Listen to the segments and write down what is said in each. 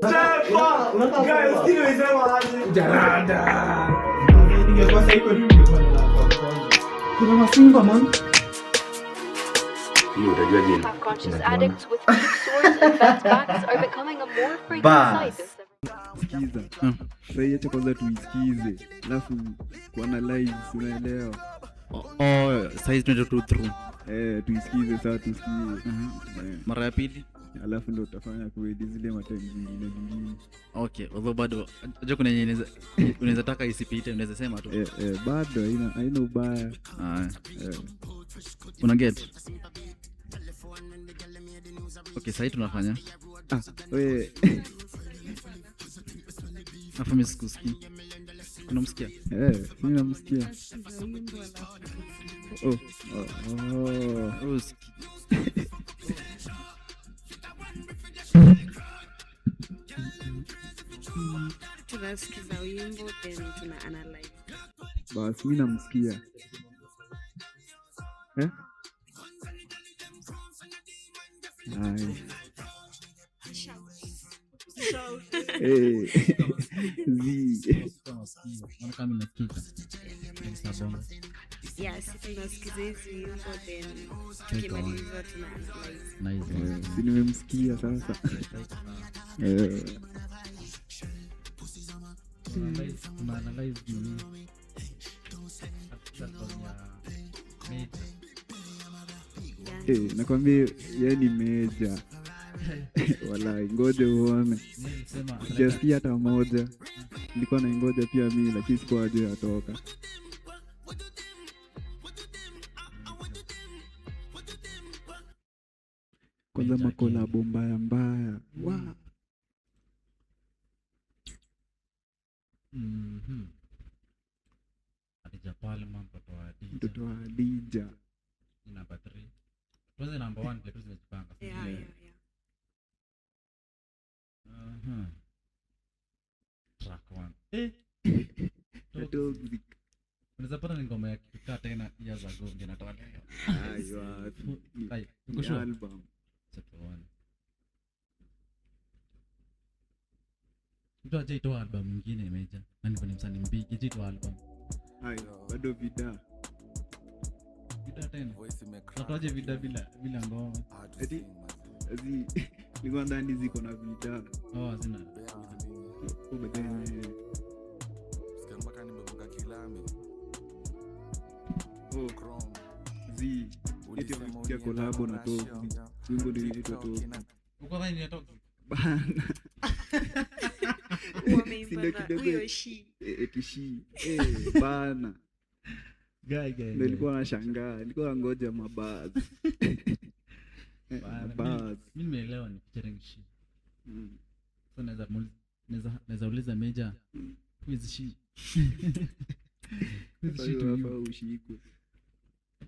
Sepa! Guys, nimesema aje? Jarada. Ningekuwa psycho ningekuwa na kwanza. Kuna masimba man. Hiyo utajua jini. Conscious addicts with deep swords and bent backs are becoming a more frequent sight of Sikiza. Sasa acha kwanza tuisikize. Alafu kuanalyze, unaelewa? Size 22 through. Tuisikize sasa tusikie. Mara ya pili. Alafu ndio utafanya kweli zile matime zingine. Okay, although bado unajua kuna yenye unaweza taka isipite, unaweza sema tu. Bado haina ubaya. Una get? Okay, sasa tunafanya. Wewe Afa msikuski. Unamsikia? Mimi namsikia. Uski. Tunasikiza wimbo then tuna analyze. Basi mimi namsikia. Yes, tunasikiza hizi wimbo then tukimaliza tuna analyze. Si nimemsikia sasa. Analyze nini? Nakwambia yani meja. Walai, ngoja uone. Sijasikia hata moja. Nilikuwa naingoja pia mimi lakini sikuwaje atoka. Kwanza makolabo mbaya. Adija Palma, Mtoto wa Adija. Number 3. Tuanze number 1 ndio tumejipanga. Yeah. Track 1. Toxic. Unaweza pata ni ngoma ya kitu tena years ago ndio natoa leo. Aiyo. Ni album. Chapter 1. Mtu ajaitoa album nyingine imeja. Nani kwa msanii mbiki ajaitoa album. Aiyo, bado vida tena. Natoaje vida bila ngoma. Eti nilikuwa ndani ziko na vida. Hazina. Mpaka nimebonga kilami. Chrome. Eti wamepiga collabo na Toxic. Wimbo ndio inaitwa Toxic. Uko ndani ya Toxic? Bana. Wameimba huyo shi. Eti shi. Bana. Guy. Nilikuwa nashangaa. Nilikuwa ngoja mabazi. Mimi nimeelewa ni featuring she. So naweza uliza Meja, who is she? Who is she to you? Unafaa ushikwe.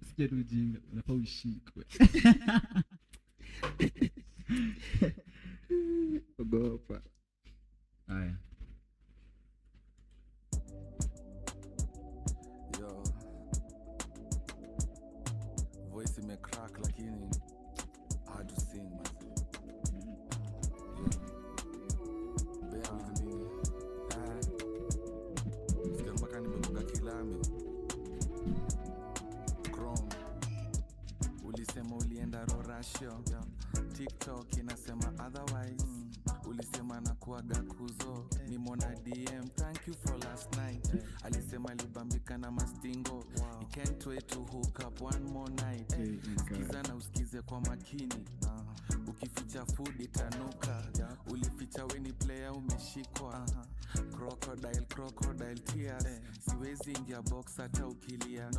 Sikia tu ujinga, unafaa ushikwe. Ogopa. Haya. Yo. Voice imecrack lakini hard to sing man. Bear with me. Sikia mpaka nimebonga kilami. Chrome. Ulisema ulienda Rorasho. TikTok inasema otherwise. Ulisema na kuaga kuzo. Nimona DM, thank you for last night. Alisema libambika na mastingo. He can't wait to hook up one more night. Sikiza na usikize kwa makini. Ukificha food itanuka. Ulificha weni player umeshikwa. Crocodile tears. Siwezi ingia box hata ukilia.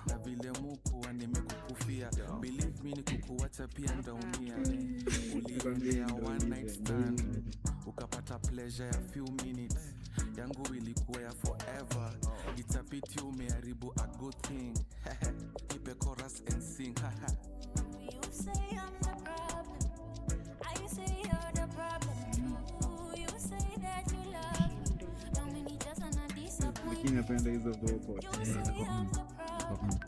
Na vile mukuwa nimekukufia. Believe me ni kukuwacha pia ndaumia. Uliendea one night stand. Ukapata pleasure ya few minutes. Yangu ilikuwa ya forever. It's a pity umeharibu a good thing. Keep a chorus and sing. You say I'm the problem. I say you're the problem too. You say that you love me. How many just wanna disappoint Lakini napenda hizo vocal. You say I'm the problem.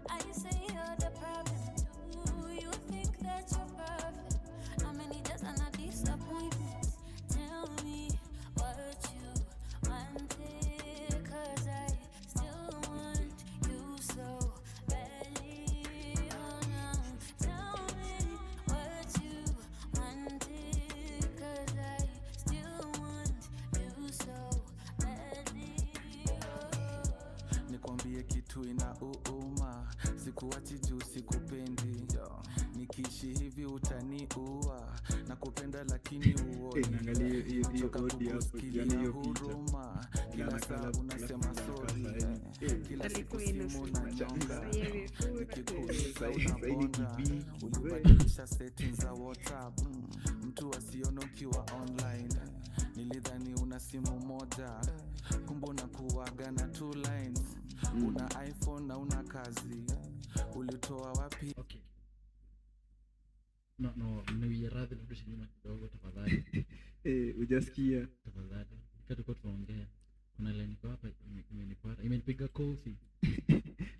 I say you're the problem too. You think that you're perfect. How many just wanna disappoint me? Tell sikuachi juu sikupendi, nikiishi hivi utaniua, na kupenda lakini uoni. Naangalia hiyo audio hapo, yani hiyo huruma, kila saa unasema sorry, kila siku simu na nyonga, nikikuuliza unabonda, ulibadilisha settings za WhatsApp, mtu asione ukiwa online, nilidhani una simu moja, kumbe unakuwaga na 2 lines, una iPhone na una kazi, ulitoa wapi? Okay. No, mniwiradhi nirudishe nyuma kidogo tafadhali. Hujasikia? Tafadhali. Tulikuwa tunaongea. Kuna line kwa hapa imenipata. Imenipiga kofi.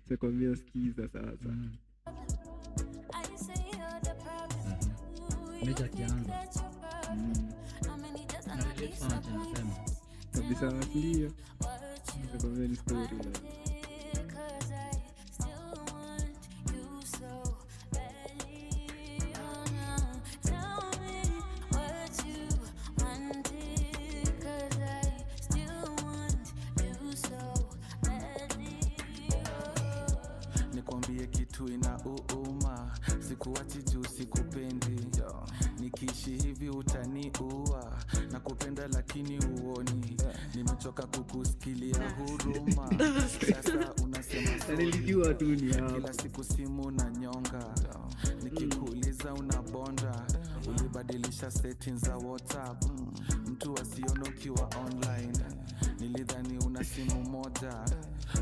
Sikwambia sikiza sasa. Meja kianza. Sana tunasema. Kabisa asilia. Sikwambia ni story la. Nikwambie kitu ina uuma, sikuachi juu sikupendi, nikiishi hivi utaniua, na kupenda lakini uoni, nimechoka kukusikilia huruma, sasa unasema nilijua tu ni hapo. Kila siku simu na nyonga, nikikuuliza unabonda, ulibadilisha settings za WhatsApp, mtu asione ukiwa online, nilidhani una simu moja,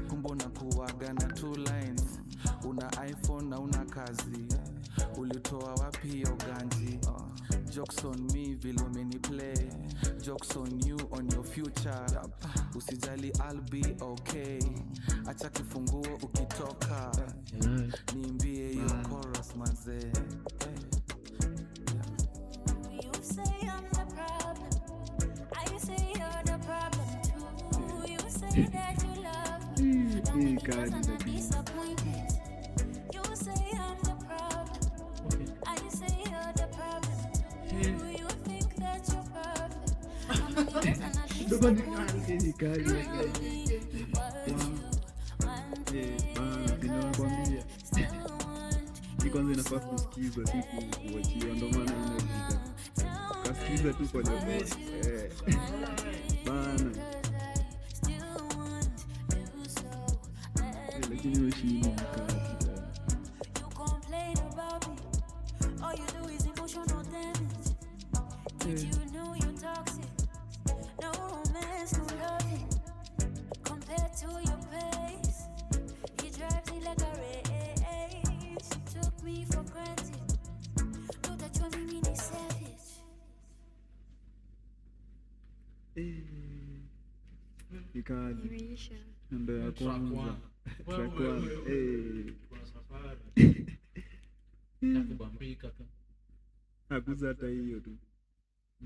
kumbe unakuwaga na 2 lines, una iPhone na una kazi, ulitoa wapi hiyo ganji? Jokes on me vile umeniplay, jokes on you on your future, usijali I'll be okay, acha kifunguo ukitoka, niimbie hiyo chorus manze. You say I'm the problem, I say you're the problem too. You say that you love me, no me just a disappointment. You say I'm the problem, I say you're the problem too. You think that you're perfect, no me just a disappointment. Kwanza inafaa kusikiza siku kuachiwa, ndo maana inavuta. Kasikiza tu kwa nafasi. Bana. Lakini washini mkati. You complain about me, all you do is emotional damage. Did you know you're toxic? No romance, no loving. Compared to your pace, he drives me like a race. You took me for granted. Know that you're me the savage. Ikaji. Imeisha. Ndo ya kwanza. Track 1. Nakubambika tu. Hakuza hata hiyo tu.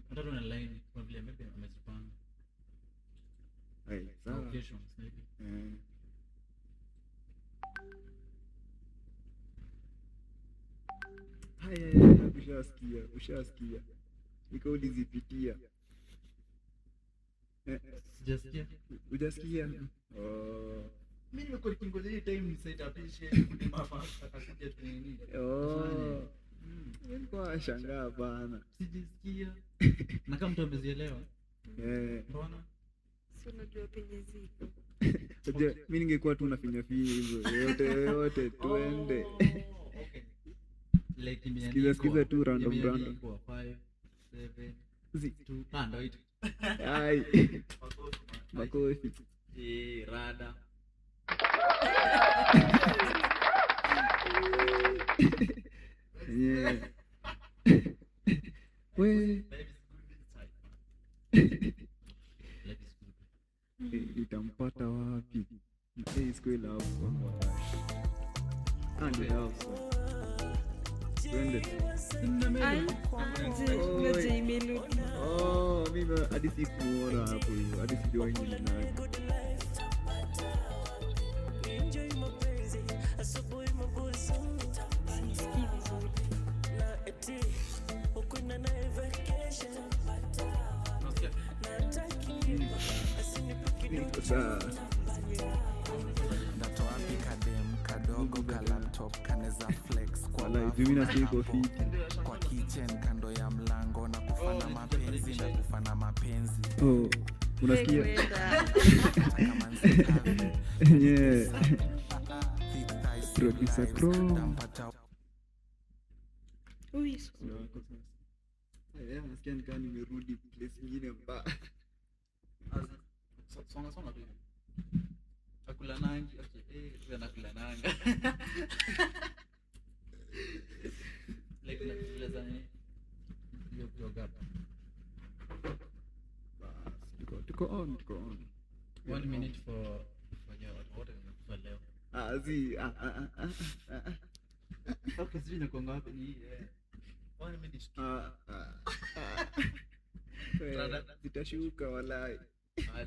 Hata tuna line kwa vile maybe amezipanga. Sawa. Occasions maybe. Haya, ushasikia. Iko ulizipitia. Sijasikia. Hujasikia? Mimi nimekuwa nikingoja hii time ni set appreciate kudema hapa akakuja training. Nilikuwa nashangaa bana. Sijasikia. Na kama mtu amezielewa. Mbona? Si unajua penye ziko. Mimi ningekuwa tu nafinya hivyo. Yote tuende. Like imeandikwa. Sikiza tu random. 5 7 2 panda wait. Ai. Makofi. Rada. Yeah. We. Itampata wapi? Square hapo. Ndio hapo. Twende. Ngoja imeludi. Mimi hadi sikuona hapo hiyo. Hadi sijua hii ni nani. Ndatoa wapi kadem kadogo kadogo ka laptop kaneza flex kwa Wala bafu juu na mimi siko hapo. fit. Kwa kitchen kando ya mlango na kufana mapenzi na kufana mapenzi. Oh, unasikia? Kwenda. Kama nzikavi. Yeah. Thick thighs, Producer lives, Chrome. tampata Ui, so- Nasikia nikaa nimerudi place nyingine mbaya. Songa tu. Chakula nangi. Okay, pia nakula nanga. Like nakueleza nini? Hiyo yoga. Tuko on. 1 minute for your order for leo. Okay, sisi nakuanga wapi ni 1 minute tu. Zitashuka walai.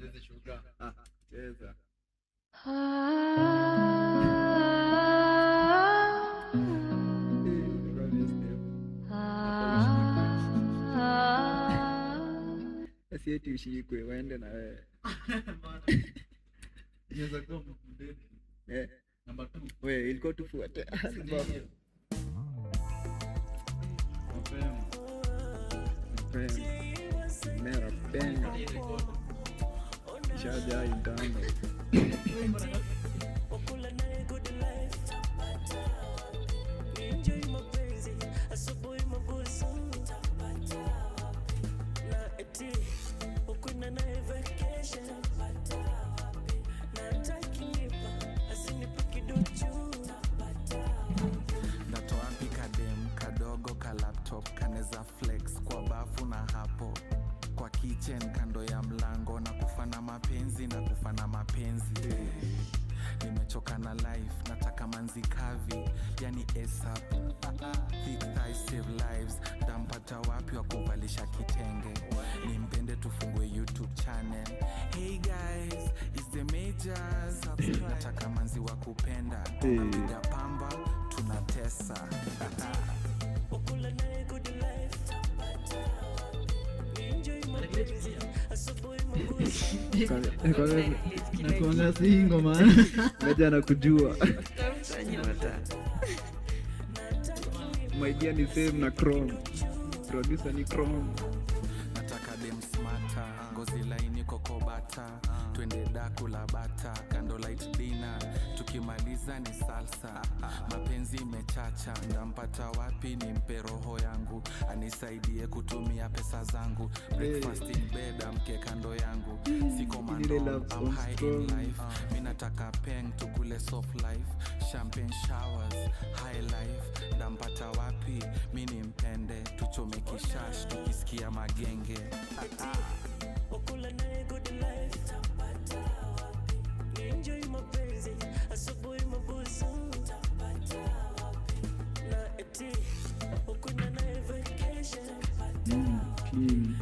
Hizi shuka. Cheza. Asi eti ushikwe waende na wewe. Inaweza kuwa mdeni. Number 2. Wewe ilikuwa tufuate. Mera penga. Shaja intano. Natoa pikadem kadogo ka laptop kaneza flex kwa bafu na hapo kwa kitchen kando ya mlango na kufana mapenzi na kufana mapenzi. Nimechoka na life nataka manzikavi yani ASAP. Thick thighs save lives, tampata wapi wa kuvalisha kitenge. Nimpende tufungue YouTube channel. Hey guys, it's the Majors. Nataka manzi wa kupenda. Tunapiga pamba, tunatesa. Nakuanga singo man. Meja nakujua. Tafuta nyota. My dear ni same na Chrome. Producer ni Chrome. Nataka dem smata, ngozi laini kokobata. Twende daku la bata, kando light dinner. Tukimaliza ni salsa. Mapenzi imechacha, ndampata wapi nimpe roho yangu. Anisaidie kutumia pesa zangu. Breakfast in bed amke kando yangu. Siko mandom, I'm high in life. Minataka peng tukule soft life. Champagne showers, high life. Ndampata wapi, mini mpende. Tuchome kishash, tukisikia magenge. Clean.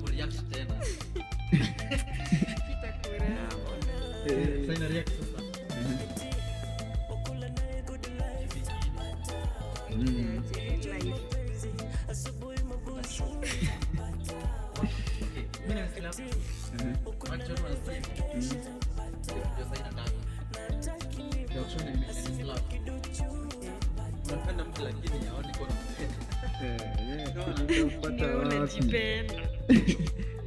React tena. Sasa ina react sasa. Mimi na slap. Macho na slap. Ndio sasa inataka. Ndio choni ni slap. Napenda mtu lakini haoni kwa Nitampata wapi? Unajipenda.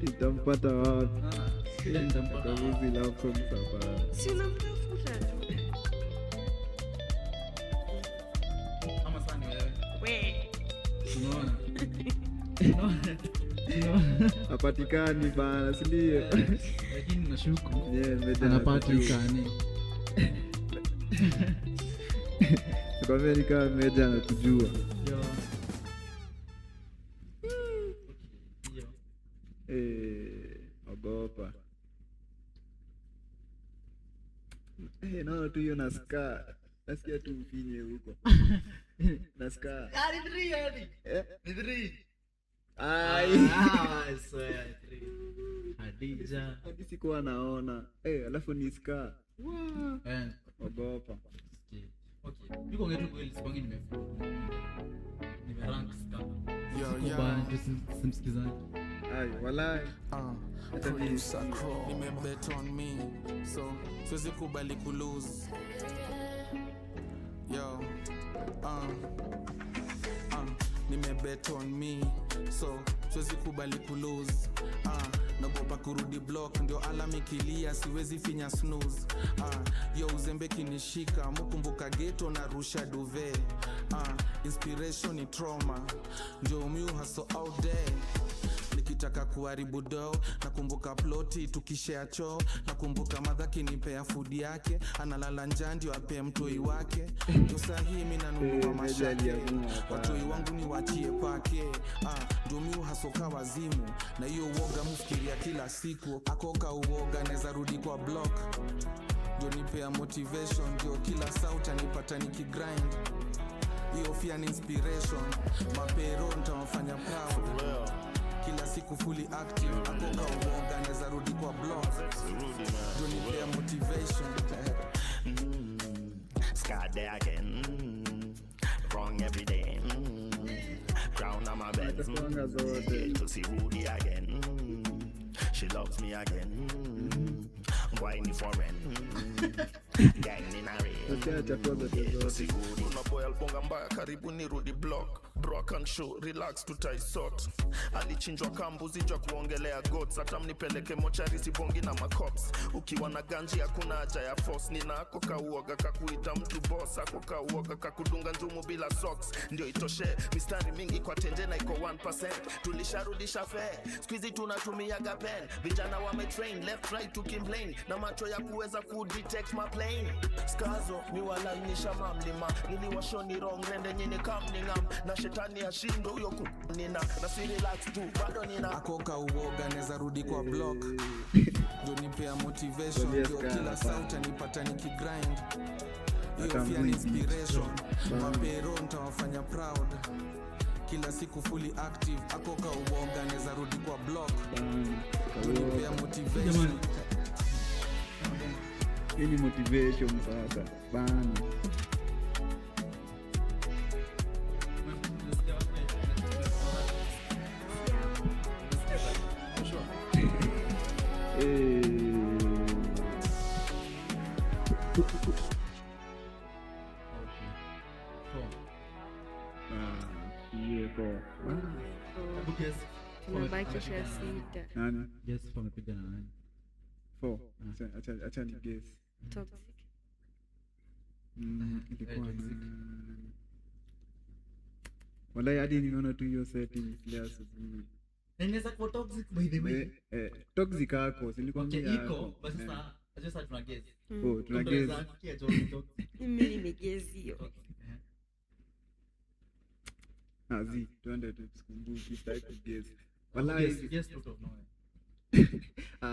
Nitampata wapi? ile nitampata. Kavuzi laptop sapa. Si unamtafuta tu. Ama sasa ni wewe. We. Unaona? Hapatikani bana, si ndio? Lakini nashuku Yeah, meja anapatikani. Nakwambia ni kama meja anakujua. Yo. Ogopa. Naona tu hiyo na scar. nasikia tu mfinye huko. Nasikia. Ni 3 yani. Ni 3. Ai. I swear 3. Hadija. Hadi sikuwa naona. Alafu ni ska. Ogopa. Okay. Yuko ngetu kweli sipangi nimefuta. Nimerank ska. Yo. Simsikizani. Ai, walai. Producer Crow. Nimebet on me, so siwezi kubali kulose. Yo, nimebet on me, so siwezi kubali kulose. Nagopa kurudi block, ndio alarm ikilia siwezi finya snooze. Yo uzembe kinishika, mkumbuka ghetto na rusha duvet. Inspiration ni trauma, ndio miu hustle out there. Nikitaka kuharibu do, nakumbuka ploti tukishare choo, nakumbuka madha kinipea food yake, analala njaa ndio apea mtoi wake. Ndio sahi mimi nanunua mashake, watoi wangu ni wachie pake. Ndio mimi hasoka wazimu, na hiyo uoga mfikiria kila siku. Akoka uoga naweza rudi kwa block, ndio nipea motivation, ndio kila sauti anipata nikigrind. Hiyo fear ni inspiration, mapero nitawafanya proud. Kila siku fully active, akoka uoga naweza rudi kwa block, ndio nipea motivation. Sky there again, wrong every day. Crown on my bed, to see Rudy again. She loves me again. Whiny foreign, gang in a rain. To see Rudy. Unaboy albonga mbaya karibu ni Rudy block. Brock and show, relax tutaisort. Alichinjwa kambuzi jwa kuongelea gods. Hata mnipeleke mochari sibongi na makops. Ukiwa na ganji hakuna haja ya force. Nina ako kauoga kakuita mtu boss. Ako kauoga kakudunga njumu bila socks. Ndio itoshe, mistari mingi kwa tenje na iko 1%. Tulisharudisha fair, squeezy tunatumiaga pen. Vijana wametrain, left right to complain. Na macho ya kuweza kudetect my plane. Skazo, miwalainisha mamlima. Niliwashoni wrong, rende nyini kamningam. Na shetani ya shindo huyo kunina. Na si relax tu, bado nina. Akoka uoga naweza rudi kwa block, ndio nipea motivation, ndio kila sauti anipata nikigrind. Hiyo fear ni inspiration, mapero nitawafanya proud. Kila siku fully active, akoka uoga naweza rudi kwa block, ndio nipea motivation. Hii ni motivation sasa. Bana. Tumebakisha 6. Nani? Yes, wamepiga na nani? 4. Acha ni guess. Toxic. Ilikuwa walai hadi nimeona tu hiyo setting ile asubuhi. Inaweza kuwa toxic by the way. Toxic yako, si nilikwambia. Okay, iko, basi sasa tuna guess. Tuna guess. Mimi nimegezio. Azi, tuende tusikumbuki type of guess. Walai Guess out of nowhere.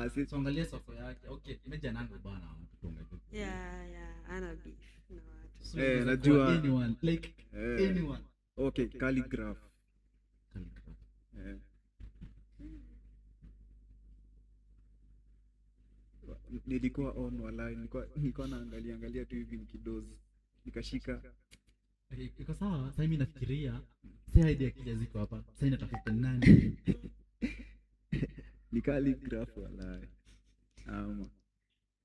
si Tuangalie soko yake. Okay, imeja nango bana tutonge tu. Yeah, ana beef na watu. So inaweza najua. kuwa anyone, like anyone. Okay, calligraph. Nilikuwa on walai, nilikuwa naangalia tu hivi nikidozi. Nikashika. Iko sawa, sasa mimi nafikiria sasa idea kile ziko hapa. Sasa inatafuta nani? Ni calligraph walai.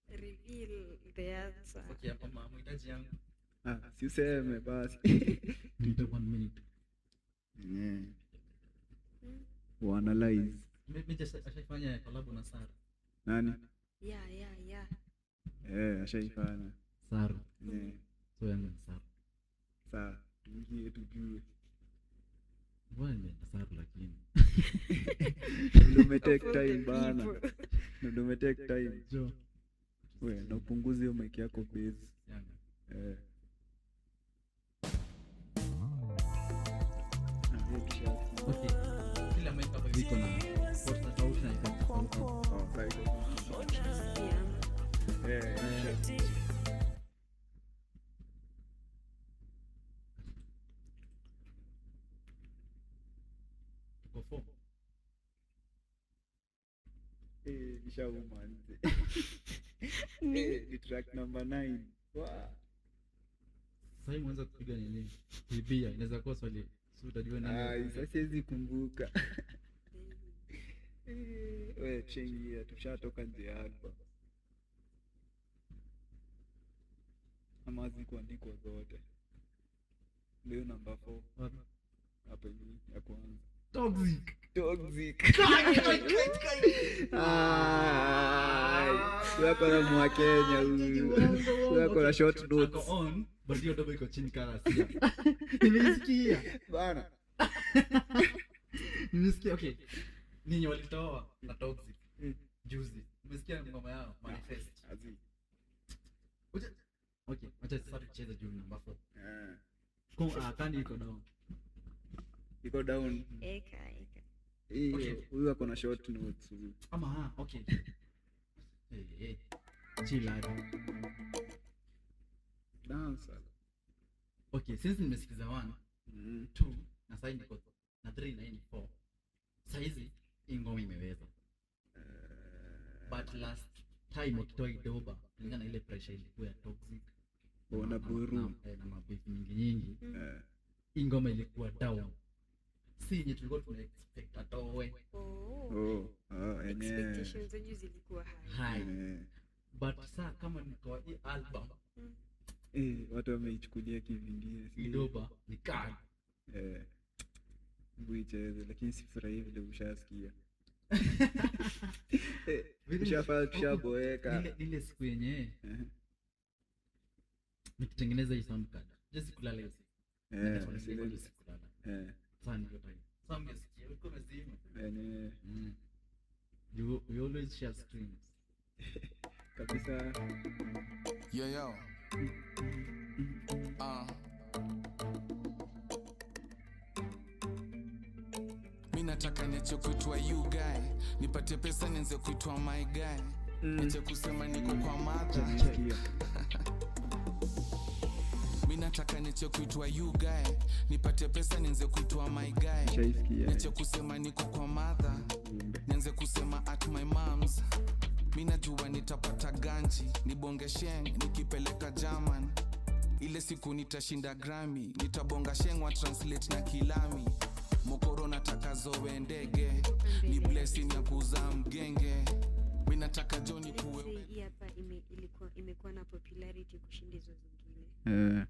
Reveal the answer. Okay, hapa mahitaji yangu. Si useme basi. Nipe 1 minute. Analyze. Mimi just ashafanya collab na Sara. Nani? Yeah. Ashaifanya. Sara. So yangu Sara. Sasa tuingie tujue. Bwana Sara lakini. Ndio take time bana. Ndio take time. Jo. Wewe na upunguze hiyo mic yako base. Okay. Kila mic hapa viko na force tofauti na effect tofauti. Nishauma nje. Mi- Ni track number 9. Wow. Sasa hivi mwanza kupiga nini? Bibia inaweza kuwa swali. Si utajua nini. Sasa siwezi kumbuka. Wewe chengia tushatoka nje ya album. Ama zikuandikwa zote. Leo namba 4 Wapi? hapa hivi ya kwanza. Toxic. Wako na mwa Kenya huyu. Wako na short notes. Ako on, but hiyo dobo iko chini kama sia. Nimesikia. Bana. Nimesikia, okay. Ninyi walitoa na Toxic. Juzi. Nimesikia ngoma yao, Manifest. Azi. Okay, acha sasa tucheze juu namba 4. Eh. Kandi iko down. Iko down. Eka. Okay. Huyu ako na short notes huyu. Ama okay. Hey. Chill out. Dancer. Okay, since nimesikiza 1, 2 na sasa niko na 3 na 4. Sasa hizi ingoma imeweza. But last time ukitoa Idoba, kulingana na ile pressure ilikuwa ya Toxic. Bona buru. Na mabeef nyingi. Ingoma ilikuwa down. Si yenye tulikuwa tuna expect atoe. Expectations zenyu zilikuwa high. But saa kama niko hii album watu wameichukulia kivingine. Idoba ni kali. Buicheze lakini sifurahi vile ushasikia. Tushaboeka. Ile siku yenye nikitengeneza hii sound card. Just kulala hiyo siku. Sana hiyo time. Some mesikia uko mzima. You always share screens. Kabisa. Yo. Mi nataka niache kuitwa you guy, nipate pesa nianze kuitwa my guy. Niache kusema niko kwa mother. Mi nataka niache kuitwa you guy, nipate pesa nianze kuitwa my guy. Niache kusema niko kwa mother, nianze kusema at my mom's. Mi najua nitapata ganji, nibonge sheng, nikipeleka German. Ile siku nitashinda Grammy, nitabonga sheng wa translate na kilami. Mokoro nataka zoe ndege, ni blessing ya kuzaa mgenge. Mi nataka Johnny kuwe. Hii hapa imekuwa na popularity kushinda hizo zingine.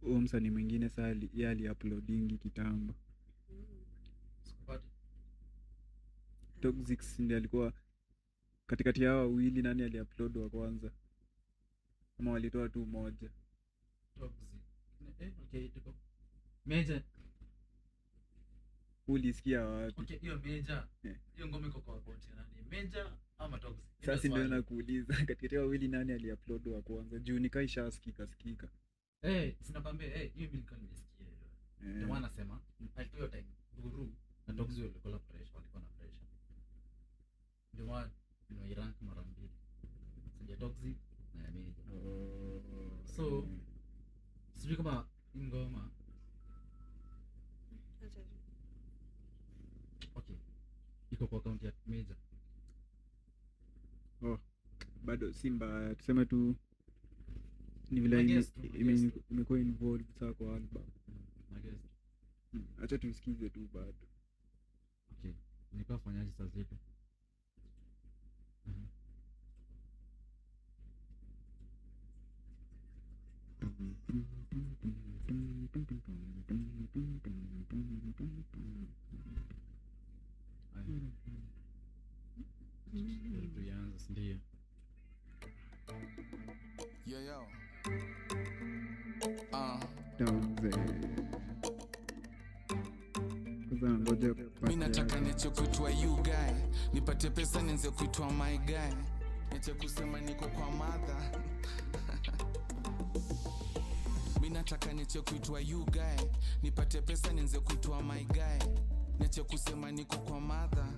Msanii mwingine saa yeye ali-uploadingi kitambo. Toxic ndiye alikuwa katikati yao wawili, nani ali-upload wa kwanza? Ama walitoa tu moja? Toxic. Okay, tuko. Major. Ulisikia wapi? Okay, hiyo Major. Hiyo ngoma iko kwa boti nani? Major ama Toxic? Sasa ndio nakuuliza katikati yao wawili nani ali-upload wa kwanza? Juu nikaisha sikika. Sinakwambia hiyo mimi nilikuwa nimesikia hiyo. Ndio maana nasema alitoa time Guru na Toxic walikuwa na pressure. Ndio maana rank mara mbili. Sija Toxic na ya Major. So sijui kama ngoma. Okay. Iko kwa account ya Major. Bado Simba tuseme tu ni vile imekuwa involved sana kwa album. Acha tusikize tu bado. Okay. Nilikuwa fanyaje sasa hivi? Ndio. Yo. Mi nataka niache kuitwa you guy, nipate pesa nianze kuitwa my guy. Niache kusema niko kwa mother. Mi nataka niache kuitwa you guy, nipate pesa nianze kuitwa my guy. Niache kusema niko kwa mother,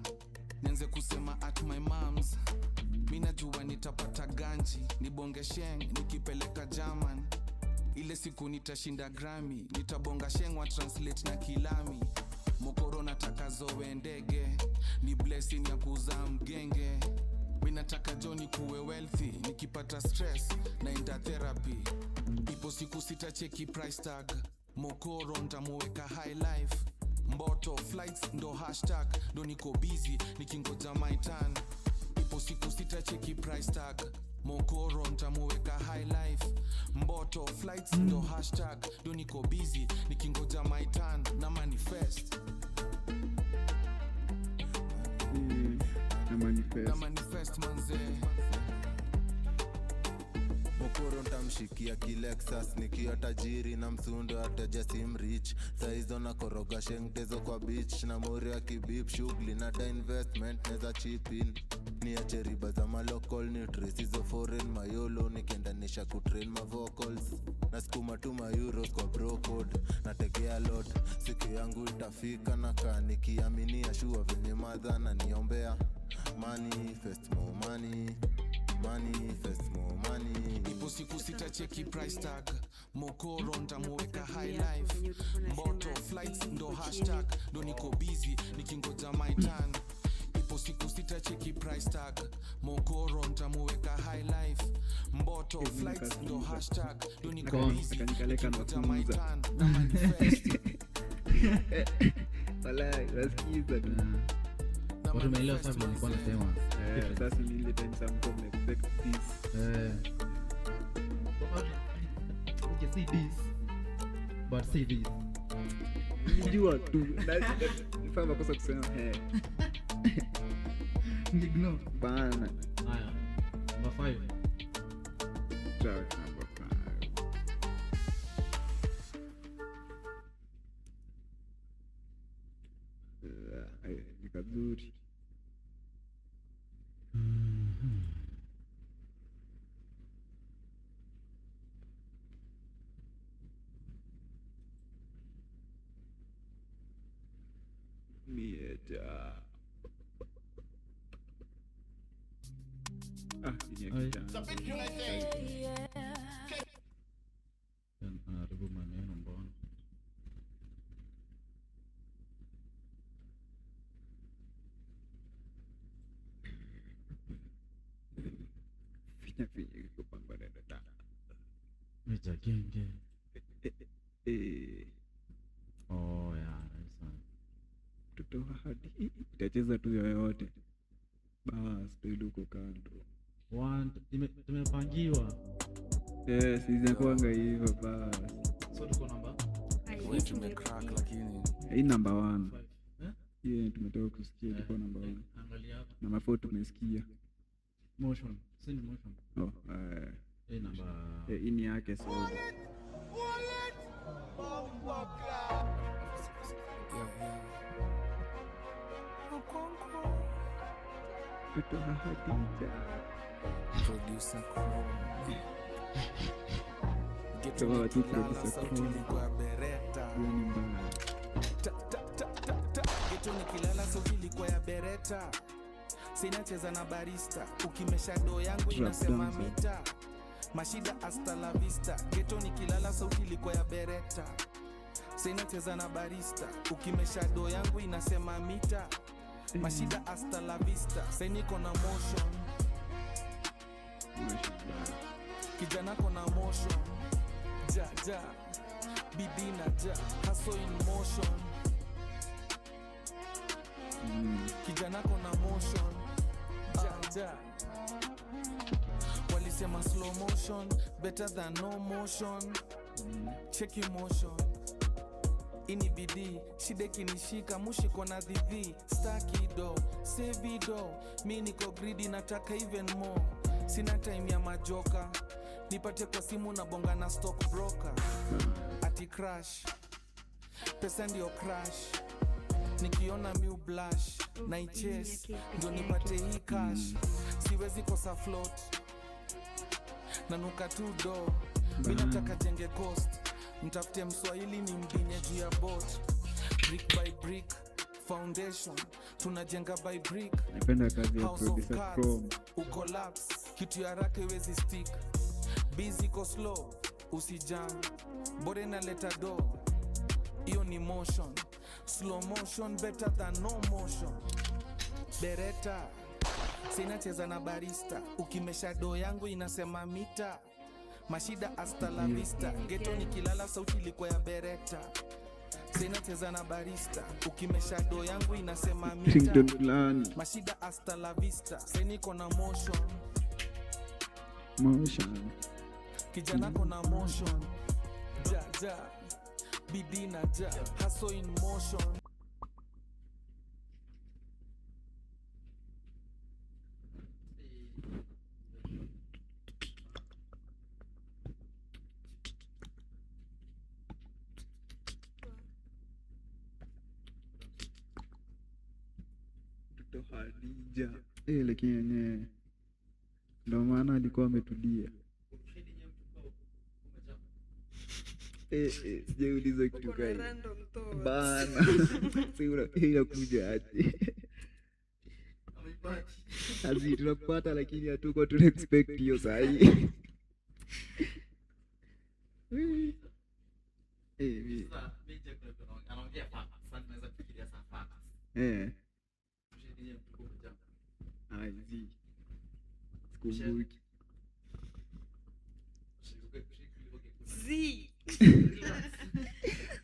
nianze kusema at my mom's. Mi najua nitapata ganji, nibonge sheng, nikipeleka German. Ile siku nitashinda Grammy, nitabonga sheng wa translate na kilami. Mokoro nataka zoe ndege, ni blessing ya kuzaa mgenge. Minataka Johnny kuwe wealthy, nikipata stress naenda therapy. Ipo siku sitacheki price tag, mokoro ntamuweka high life. Mboto flights ndo hashtag, ndo niko busy nikingoja my turn. Ipo siku sitacheki price tag, mokoro ntamuweka high life. Mboto flights ndo hashtag, ndo niko busy nikingoja my turn na manifest. Na manifest manze. Mokoro ntamshikia Kilexus nikiwa tajiri na msundo ataja sim rich. Saizo na koroga shengtezo kwa beach na mori ya kibip shughuli na da investment neza chip in. Ni ache riba za local ni trace hizo foreign mayolo nikiendanisha kutrain ma vocals. Na skuma tu ma euros kwa bro code nategea lot. Siku yangu itafika na kaa nikiaminia shua venye madha na niombea. Manifest more money, manifest more money. Ipo siku sitacheki price tag, mokoro ntamuweka high life. Mboto flights ndo hashtag, ndo niko busy nikingoja my turn. Ipo siku sitacheki price tag, mokoro ntamuweka high life. Mboto flights ndo hashtag, ndo niko busy nikingoja my turn na manifest. Walai, wasikiza na watu umeelewa sasa nilikuwa nasema. Sasa ni ile time some expect this. You can see this. But say this. Nijua tu. Nifaa makosa kusema Ignore. bana. Haya. Number 5. Track number 5. Ni kazuri. Mieja. Ini ya kijana. Anaharibu maneno mbona? Finya kupambana na dada. Meja genge. Eh. Oh yeah, nice. Mtoto hadi itacheza tu yoyote. Bas, tuiluko kando. Tumepangiwa. Siza kuanga hivyo bas. So tuko namba? Wewe tumecrack lakini. Hii number 1. Yeah, tumetoka kusikia tuko number 1. Angalia hapa. Na mafuta tumesikia. Motion. Send motion. Oh, hii namba. Hii ni yake so. Mtoto Hadija. Producer Chrome. Get Kama on watu it, lala producer sauti Chrome. ilikuwa bereta. Hiyo ni mbaya. Geto nikilala sauti ilikuwa ya bereta. Sina cheza na barista, ukimesha do yangu inasema mita. Mashida hasta la vista. Geto nikilala sauti ilikuwa ya bereta. Sina cheza na barista, ukimesha do yangu inasema mita. Mashida hasta la vista. Sasa niko na motion. Kijana kona motion. Ja bidii na ja hustle in motion. Kijana kona motion. Ja walisema slow motion better than no motion. Check emotion. Ini bidii shida kinishika mushiko na dhidhi. Staki do save do, mi niko greedy nataka even more. Sina time ya majoka, nipate kwa simu na bonga na stock broker. Ati crash, pesa ndio crash. Nikiona mi blush, na ichase, ndio nipate hii cash. Siwezi kosa float, nanuka tu do. Mi nataka jenge coast, mtafute mswahili ni mbinye juu ya boat. Brick by brick, foundation, tunajenga by brick. Napenda kazi ya producer Chrome. Ukolapse, kitu ya haraka iwezi stick. Busy go slow, usijam. Bore na leta do, iyo ni motion. Slow motion better than no motion. bereta sina cheza na barista ukimesha do yangu inasema mita mashida hasta la vista geto nikilala sauti ilikuwa ya bereta sina cheza na barista ukimesha do yangu inasema mita mashida hasta la vista sasa niko na motion kijana kona motion ja bidii na ja hustle in motion. Hadija lakini yenyewe ndio maana alikuwa ametulia. Sijauliza kitu gani bana. Sio kuja aje azi tunakupata lakini hatuko tuna expect hiyo sahi. Anaongea sana naweza kufikiria sana. Azi sikumbuki.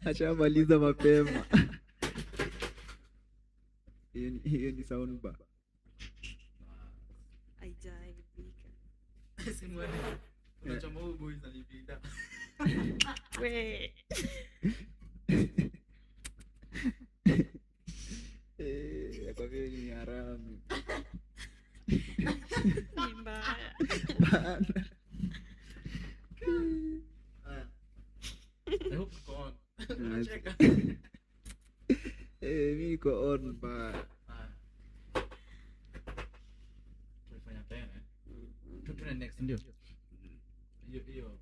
Ashamaliza mapema. Hiyo ni sound bar. Haijaibika. Simu hadi unachoma huo boys alipinda. We. Kwa vile ni haramu. Ni mbaya. I hope it's on. Mimi niko on ba. Tulifanya tena. Tutune next ndio. Hiyo.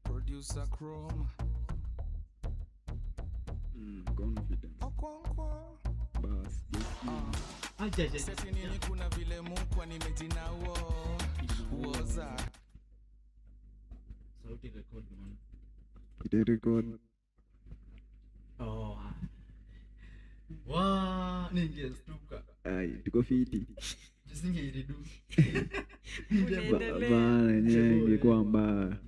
Producer Chrome. Confident. Bas. Aje. Sasa nini kuna vile Mungu nimejinao. Uoza. Sauti record man. Ite record. Ningestuka. Tuko fiti. Jisinge iridu. Bana yenyewe ingekuwa mbaya.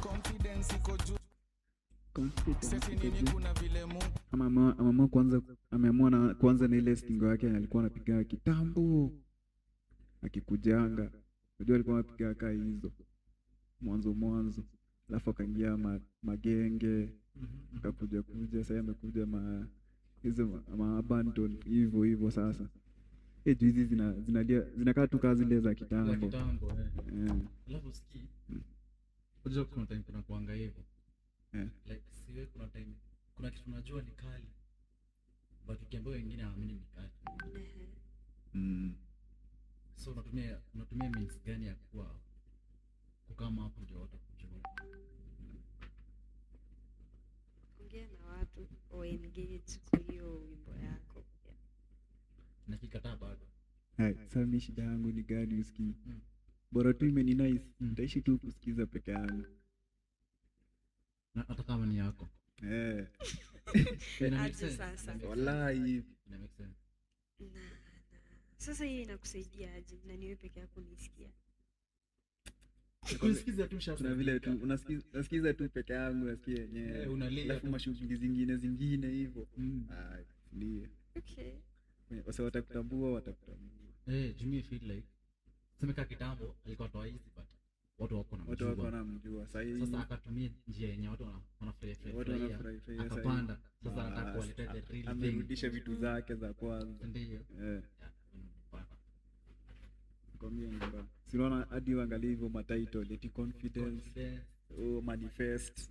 Confidence iko juu. Ameamua kwanza na ile stingo yake alikuwa anapiga kitambo akikujanga. Unajua alikuwa anapiga kaa hizo mwanzo alafu akaingia magenge akakuja sasa amekuja hizo abandon hivyo sasa. Hizi zinakaa tu kazi zile za kitambo. Alafu ski. Unajua kuna time kuna kuanga hivyo. Like siwe kuna time kuna kitu unajua ni kali. But ukiambia wengine hawaamini ni kali. So unatumia means gani ya kukama hapo ndio watakujua. Ongea na watu o engage kwa hiyo wimbo yako. Nakikataa bado. Sasa mimi shida yangu ni gani usikii? Bora tu imeni nice. Nitaishi tu kusikiza peke yangu. Na hata kama ni yako. Aje sasa. Wallahi. Ina make sense. Sasa hii inakusaidia aje na niwe peke yako nisikia? Unasikiza tu shasa. Kuna vile tu unasikiza tu peke yangu nasikia yenyewe. Unalia. Alafu mashughuli zingine hivyo. Ndio. Okay. Wasa watakutambua. Jimmy feel like semeka kitambo alikuwa toa hizi but watu wako wanamjua. Sasa akatumia njia yenye watu wanafurahia. Akapanda. Sasa anataka kuwaletea the real thing. Amerudisha vitu zake za kwanza. Ndio. Kombianga. Sinaona hadi uangalie hivyo matitle eti confidence. Manifest.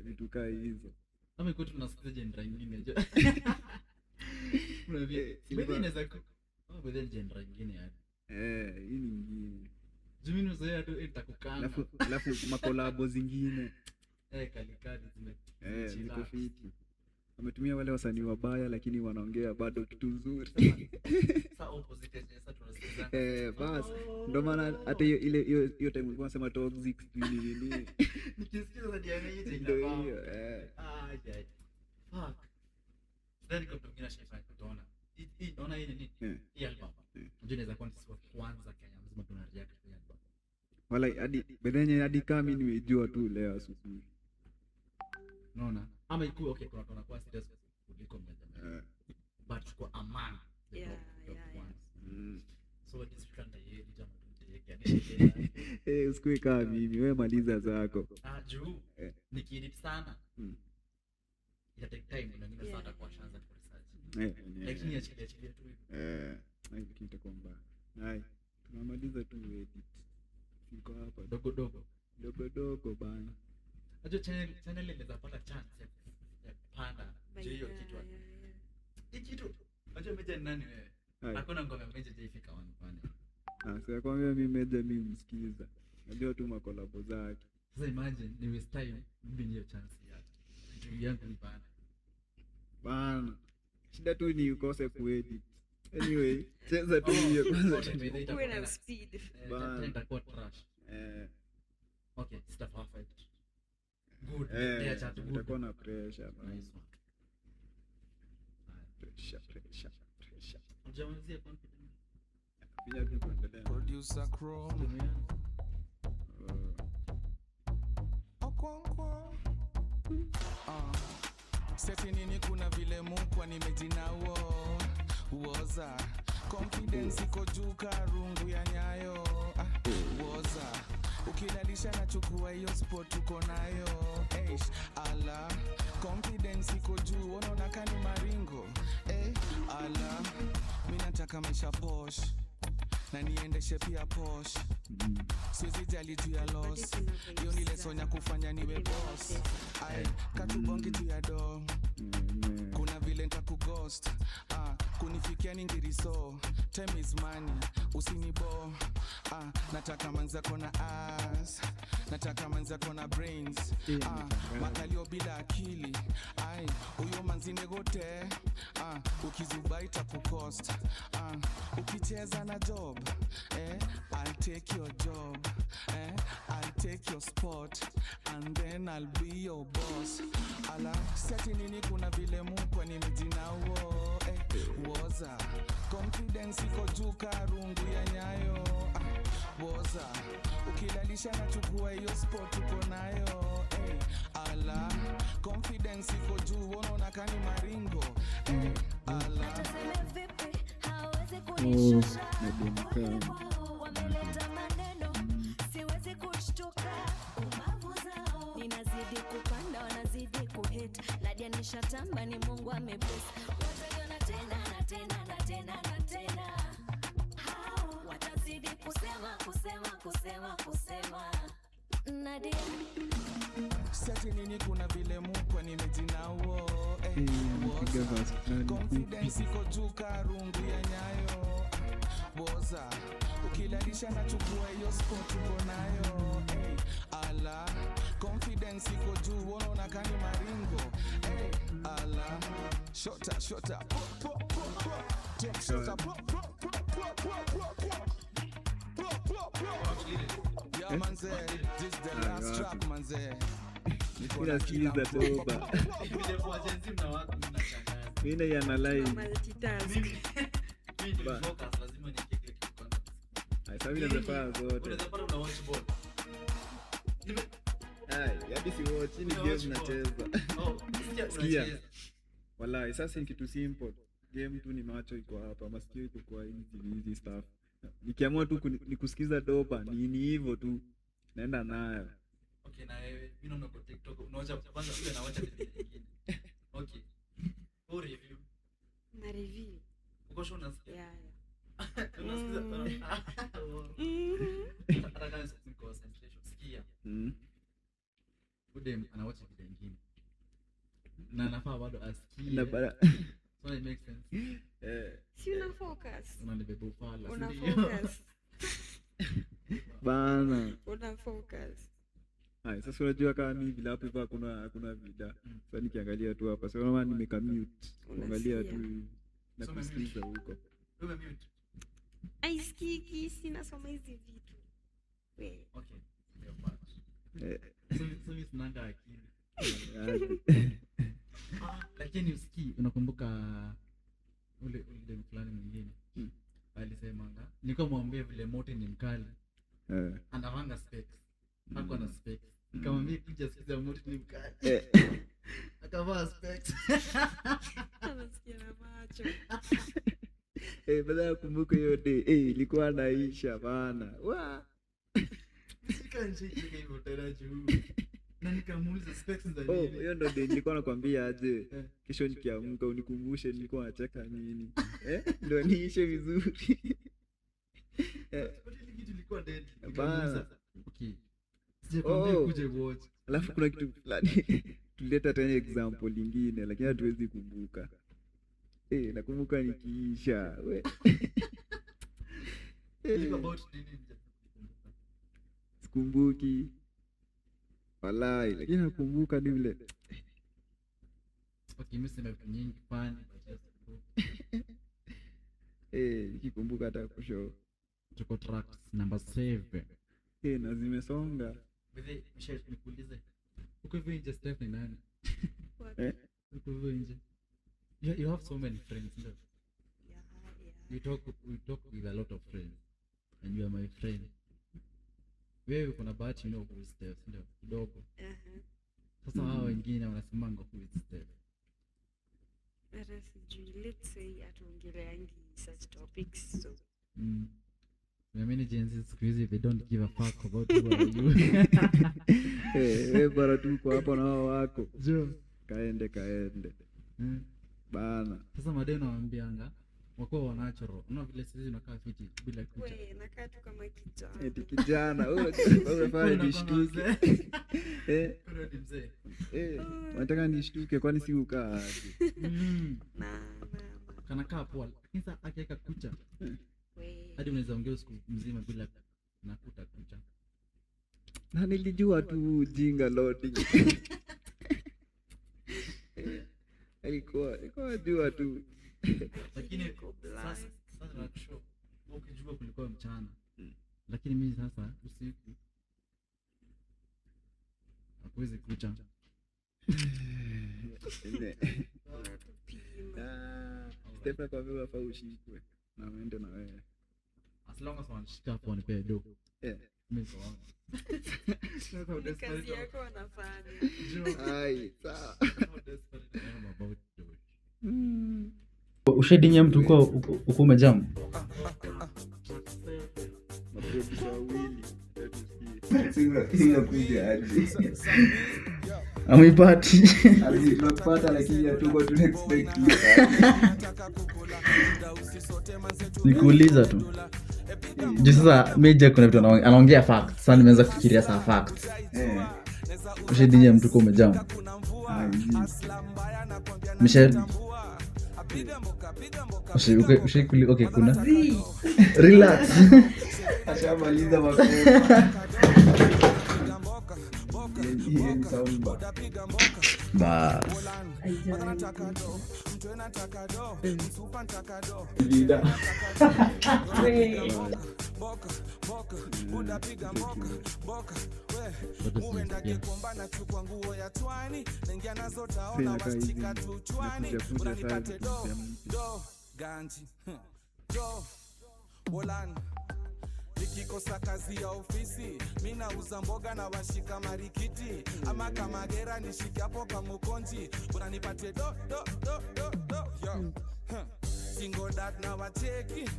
Vitu kaa hizo. Kama iko tunasikiza genre nyingine. Unavyo. Mimi naweza bidhaa genre nyingine yani. Hii nyingine. Jumini uzoea tu itakukana. Alafu makolabo zingine. Kalikadi ziko fiti. Wametumia wale wasanii wabaya lakini wanaongea bado kitu nzuri. Sasa opposite sasa tunasikiza. Bas. Ndio maana hata hiyo time ulikuwa unasema toxic nini. Nikisikiza za DNA hizi ndio hiyo. guy. Fuck. Sidhani kama mtu mwingine ashafanya kuona. Hii naona hii ni nini? Hii album. Unajua inaweza kuwa sisi wa kwanza Kenya mzima tuna react kwa album. Wala hadi bedenye hadi kama mimi nimejua tu leo asubuhi. Unaona? Ama ikuwe okay kwa tunakuwa serious kuliko mmoja. But kwa amani. Yeah. So what is front ya hii jamaa tunataka. Usikue kama mimi, wewe maliza zako. Juu nikiedit sana. Ita take time na mimi sana kwa chance kwa research. Lakini achilia tu hivi. Hivi kitakuwa mbaya. Hai, tunamaliza tu edit. Siko hapa dogo bana. Unajua channel inaweza pata chance ya kupanda hiyo kitu. Hii kitu. Unajua meja ni nani wewe? Hakuna ngoma meja haifika 1. Sasa kwa mimi meja mimi msikiza. Unajua tu makolabo zake. Sasa imagine ni waste time mimi hiyo chance ya kitu yangu ipanda. Bana. Shida tu ni ukose kuedit. Anyway, cheza tu hiyo kwanza. Uwe na speed. Bana itakuwa trash. Okay, stuff perfect. Good. Utakuwa na pressure. Nice one. Pressure. Unajamazia confidence. Pia tu kuendelea. Producer Chrome. Seti nini kuna vile mukwa nimejinawo uoza confidence iko juu karungu ya nyayo uoza ukilalisha na chukua hiyo spot uko nayo ala confidence iko juu unaona kani maringo ala mimi nataka maisha posh na niendeshe pia posh siwezi jali juu ya loss hiyo ni lesson ya kufanya niwe boss katubonge tu ya do kuna vile nitakughost kunifikia ningiriso time is money usinibo nataka manza kona ass nataka manza kona brains makalio bila akili huyo manzine gote ukizuba itakucost ukicheza na job I'll take your job I'll take your spot and then I'll be your boss ala seti nini kuna vile mukwa nimejinawo woza confidence iko juu karungu ya nyayo woza ukilalisha na chukua hiyo spot uko nayo ala confidence iko juu unaona kani maringo ala wameleta maneno siwezi kushtuka ubavu zao ninazidi kupanda wanazidi kuhit ladia nishatamba ni Mungu amebless wataiona tena na tena na tena na tena hao watazidi kusema Nadia seti nini kuna vile mukwa nimejinawo confidence iko juu karungu ya nyayo woza ukilalisha na chukua hiyo spot uko nayo ala confidence iko juu unaona kani maringo ala shota take shota yeah manze this is the last track manze Nina skills that over. Mimi na analyze. Sasa mimi nazafaa zote. Una watch ball. Hadi si watch ni game nacheza. Sikia. Wallahi sasa ni kitu simple. Game tu ni macho iko hapa, masikio iko kwa hizi stuff. Nikiamua tu nikusikiza dopa, ni hivyo tu. Naenda nayo. Okay, na wewe mimi naona kwa TikTok unawacha kwanza wewe anawacha video nyingine. Okay. Au review. Na review. Uko sure unasikia? Yeah. Unasikiza sana. Hata kama sisi concentration sikia. Udem anawacha video nyingine. Na anafaa bado asikie. Na bara. So it makes sense. Si una focus. Unanibeba ufala. Una focus. Bana. Una focus. Sasa unajua kama mimi bila hapo hivyo hakuna vida. Sasa nikiangalia tu hapa. Sasa kama nimekamute. Angalia tu na kusikiza huko. Wewe mute. Aisikiki sina soma hizi vitu. Wewe. Okay. Ndio basi. So mimi sinanga akili. lakini usikii unakumbuka ule fulani mwingine alisemanga nilikuwa mwambie vile Mote ni mkali anavanga specs hakuwa na specs nikamwambia kija sikiza Mote ni mkali akavaa specs Anasikia na macho. Baada ya kumbuka hiyo day ilikuwa naisha bana sikanjiki hivyo tena juu na nikamuuliza specs za nini. Hiyo ndo day nilikuwa nakwambia aje kesho nikiamka unikumbushe nilikuwa nacheka nini ndio niishe vizuri kitu ilikuwa dead bana. Okay sijakwambia kuje watch. Alafu kuna kitu fulani tuleta tena example lingine lakini hatuwezi kumbuka. Nakumbuka nikiisha sikumbuki walai lakini nakumbuka ni vile mimi nyingi fani nikikumbuka hata kusho tuko track number 7 na zimesonga wewe nikuulize uko hivi nje Steph ni nani uko hivi nje you have so many friends no? We talk with a lot of friends and you are my friend. Wewe kuna bahati who is Steph ndio kidogo sasa hao wengine wanasemanga who is Steph. Let's say atuongeleangi such topics so many gens crazy they don't give a fuck about who are you. Bara tu kwa hapo na wao wako kaende bana. Sasa madeni nawaambianga wako natural. Unaona vile sisi tunakaa fiti bila kucha. Wewe nakaa tu kama kijana. Eti kijana unafanya nishtuke. Kuna ni mzee. Unataka nishtuke kwani si ukaa aje? Na Kana poa. Kisa akiweka kucha. Hadi unaweza ongea usiku mzima bila nakuta kucha. Na nilijua tu jinga loading. Ilikuwa jua tu. Lakini sasa nakushow ukijua kulikuwa mchana. Lakini mimi sasa usiku hakuwezi kucha. Stephen kwa vile wafaa ushikwe na uende na wewe. As long as wanashika hapo wanipe do. Mimi kwa wangu. kazi yako wanafanya. Ai, sawa. Ushadinya mtu uko umejam. Amepati. Tunapata lakini hatuko expect. Nikuuliza tu. Juu sasa Major kuna vitu anaongea facts. Sasa nimeanza kufikiria saa facts. Ushadinya mtu uko umejam. Michelle. Okay, kuna. Relax. Ashamaliza mapema. Ba. Nikikosa kazi ya ofisi mimi nauza mboga na washika marikiti ama kama gera nishike hapo kama ukonji unanipate do yo single dad na wacheki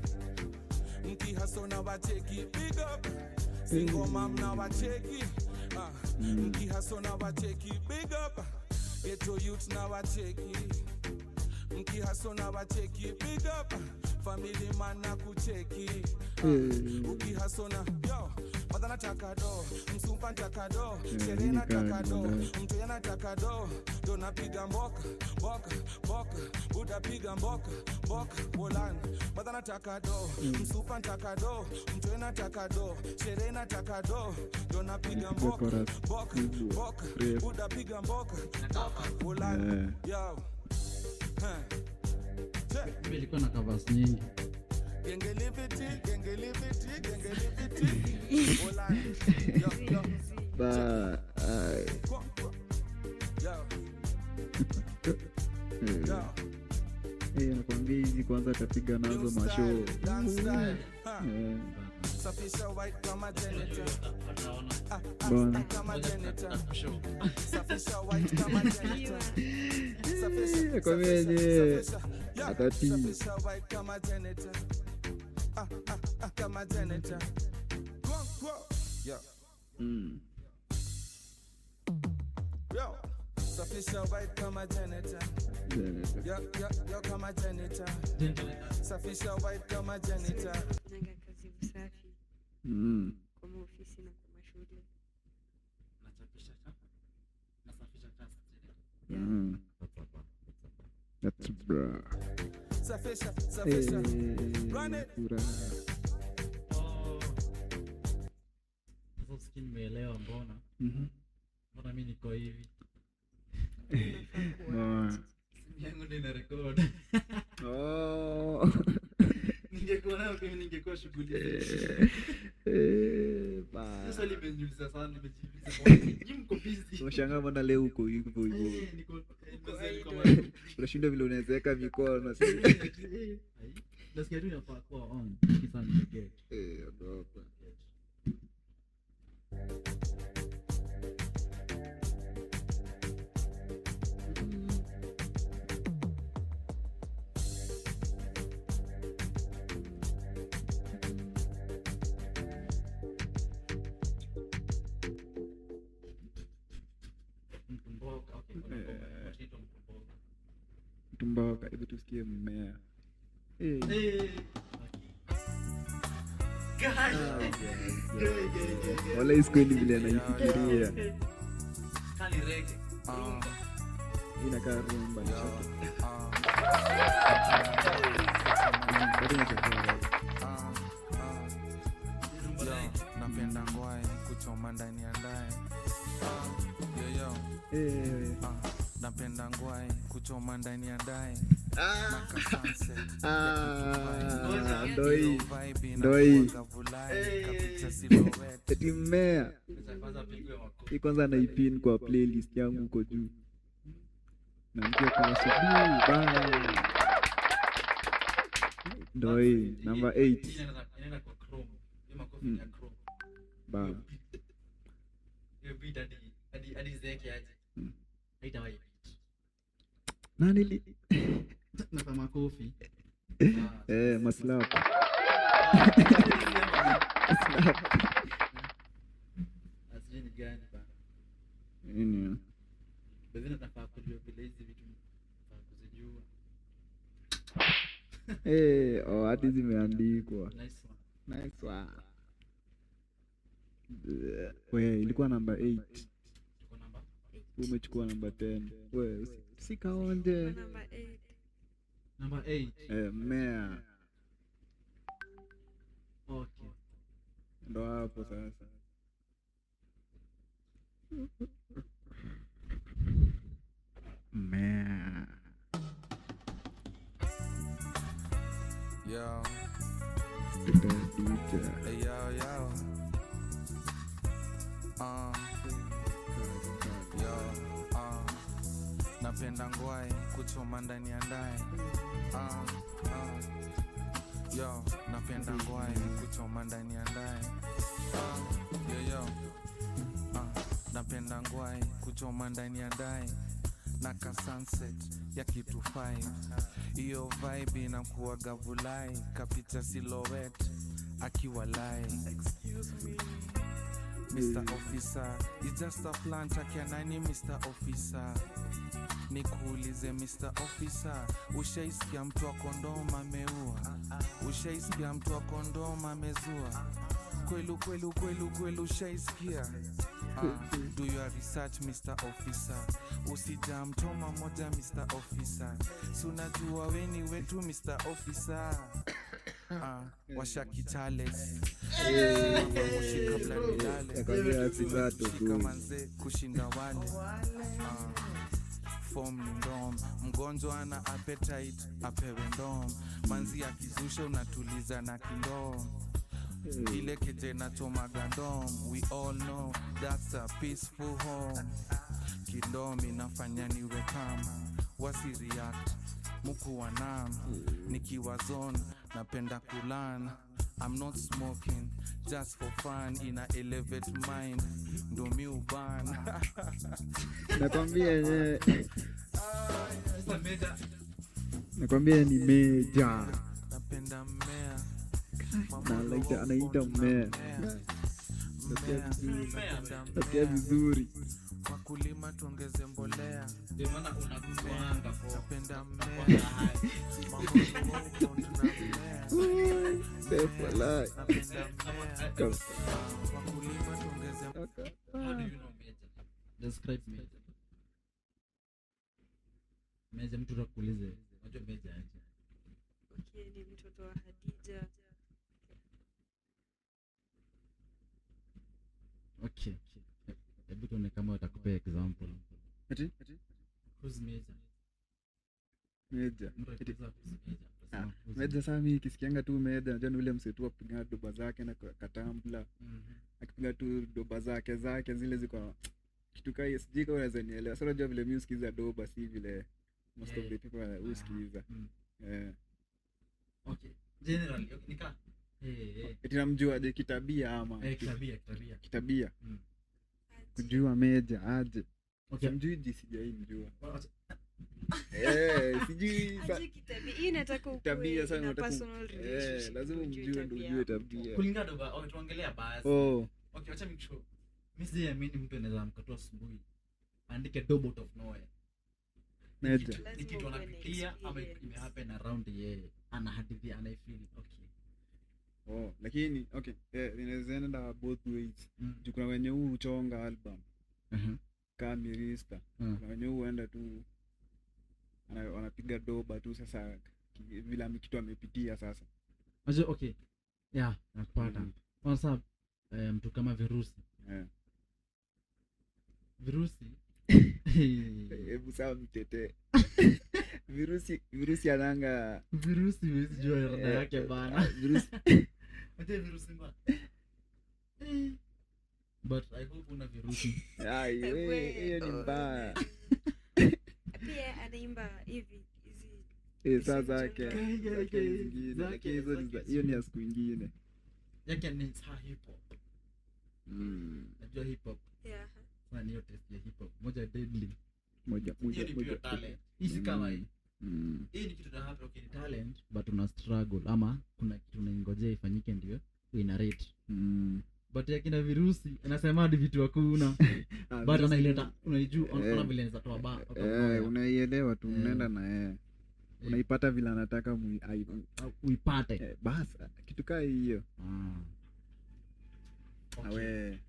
mkihaso na wacheki big up single mom na wacheki mkihaso na wacheki big up ghetto youth na wacheki mkihaso na wacheki big up family man na kucheki ukihasona yo madha nataka do msumpa nataka do sherehe nataka do mtu yanataka do napiga mboka buda piga mboka bolani madha nataka do msumpa nataka do mtu yanataka do sherehe nataka do napiga mboka buda piga mboka bolani yo Nilikuwa na covers nyingi. Nakwambia hizi kwanza atapiga nazo mashow. Safisha white kama janitor. Bwana. Kama janitor. Safisha white kama janitor. Safisha kwa mwenye atati. Safisha white kama janitor. Kama janitor. Yo. Yo. Safisha white kama janitor. Yo kama janitor. Safisha white kama janitor. Nanga kazi usafi. Kwa maofisi na kwa mashule. That's bra. Safisha. Run it. Sasa siki nimeelewa mbona. Mbona mimi niko hivi. Simu yangu ndio ina record. Ningekuwa nayo kama ningekuwa shughuli. Sasa limenyuliza sana, nimejiuliza kwa nini mko busy. Unashangaa mbona leo uko hivyo hivyo. Unashinda vile unaweka mikono. Nasikia tu inafaa kuwa on. Kisa nige. Ogopa. Mtumboka, hebu tusikie mmea. Wala isikweli vile anaifikiria. Kali reggae. Inakaa rumba. Napenda ngwai kuchoma ndani ya ndai. Napenda ngwai kuchoma ndani ya ndai. Ndoi. Eti mmea. Hii kwanza anaipin kwa playlist yangu huko juu. Na mkia kwa subuhi bana. Ndoi number 8. Inaenda kwa Chrome. Hiyo makofi ya Chrome. Ba. Hiyo beat hadi zeke aje. Haitawahi. Nani li? Na kama kofi. Maslap. Asije ni gani bana. Nini? Basi nataka kujua vile hizi vitu nataka kuzijua. Hadi zimeandikwa. Nice one. Wewe ilikuwa namba 8. Umechukua namba 10. Wewe sikaonje. Namba 8. Mmea. Okay. Ndo hapo sasa. Mmea. Yo. Hey, yo. Napenda ngwai kuchoma ndani ya ndai. Yo, napenda ngwai kuchoma ndani ya ndai. Yo. Napenda ngwai kuchoma ndani ya ndai. Naka sunset ya kitu 5. Iyo vibe inakuwaga vulai. Kapicha silhouette akiwa live. Excuse me Mr. Officer, it's just a plan chakia nani Mr. Officer. Nikuulize Mr. Officer, ushaisikia mtu wa kondoma ameua? Ushaisikia mtu wa kondoma amezua? Kwelu ushaisikia? Do your research Mr. Officer. Usijamtoma moja Mr. Officer. Sunajua weni wetu Mr. Officer. Washaki Charles. Shika manze kushinda wale. Form ni ndom. Mgonjwa ana appetite apewe ndom. Manzi akizusha unatuliza na kindom. Ile keje na chomaga ndom. We all know that's a peaceful home. Kindom inafanya niwe kama wasireact mukuwa nam nikiwa zone napenda kulan. I'm not smoking just for fun, ina elevate mind ndo mi uban. nakwambia ni meja napenda mmea na anaita mmea nasikia vizuri. wakulima tuongeze mbolea Ndio maana unakuanga kwa napenda mmea Defalai. wakulima tuongeze. How do you know Meja? Describe Meja. Meja mtu takuulize. Unajua Meja aje? Okay, ni mtoto wa Hadija. Okay. Hebu tuone kama watakupea example. Ati? Who's Meja? Meja. Mtu akiuliza who's Meja. utasema who's Meja saa mimi kisikianga tu Meja, najua ni ule msetu wa kupiga doba zake na katambla. Akipiga tu doba zake zile ziko kitu kai sijui kama unaweza nielewa. Sasa unajua vile mimi usikiza doba si vile most of the people usikiza. Okay. Generally, okay, nika. Eti namjua aje kitabia ama kitabia. Kujua Meja aje. Okay. Mjui sijai mjua. Sijui Aje kitabia. Hii nataka ukue tabia sana na unataka. personal relationship. Lazima ujue mjue ndio tabia ujue yako. tabia. Kulingana na tuongelea basi. Okay, acha mixo. Mimi siamini mtu anaweza amka asubuhi andike double out of nowhere. Meja. Ni kitu anafikiria ama imehappen around yeye. Ana hadithi anaifeel. Okay. Lakini okay, inaweza enda both ways. Kuna wenye uchonga album. Kama Mirista. Kuna wenye huenda tu wanapiga doba tu sasa vile kitu amepitia sasa. Unajua okay. Yeah, napata. Sasa mtu kama Virusi. Virusi. Hebu sawa mtete. Virusi ananga Virusi wewe jua rada yake bana. Virusi. Aje Virusi mbaya. But I hope una Virusi. Hiyo ni mbaya. Pia anaimba hivi Saa zake zingine. Hiyo ni ya siku ingine. Yake ni hip hop. Najua hip hop. Yeah. Sasa ni yote ya hip hop. Moja deadly. Moja talent. Hii kama hii. Hii ni kitu na hapa okay, talent but una struggle ama kuna kitu unaingojea ifanyike ndio uinarrate. But yakina Virusi anasema hadi vitu hakuna. But anaileta unaijua ona vile anaweza toa ba. Unaielewa tu unaenda na yeye. Unaipata vile anataka uipate. Basi kitu kaa hiyo. Awe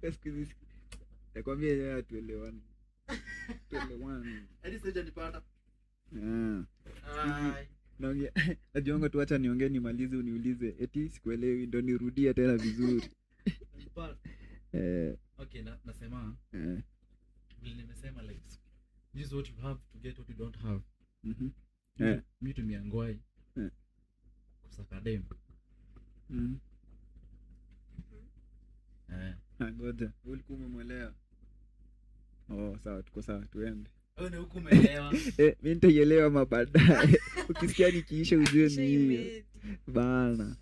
Excuse. Nakwambia yeye tuelewani. Hadi sasa nipata. Naongea. Najiona tu acha niongee nimalize uniulize. Eti sikuelewi ndo nirudie tena vizuri. Okay, nasema. Vile nimesema like this is what you have to get what you don't have. Mimi tumia ngwai. Kusaka dem. Ngoja, ulikuwa umemwelewa? Sawa, tuko sawa, tuende. Wewe ndio huko umeelewa. Mimi nitaielewa mabaadaye. Ukisikia nikiisha ujue ni hiyo. Bana.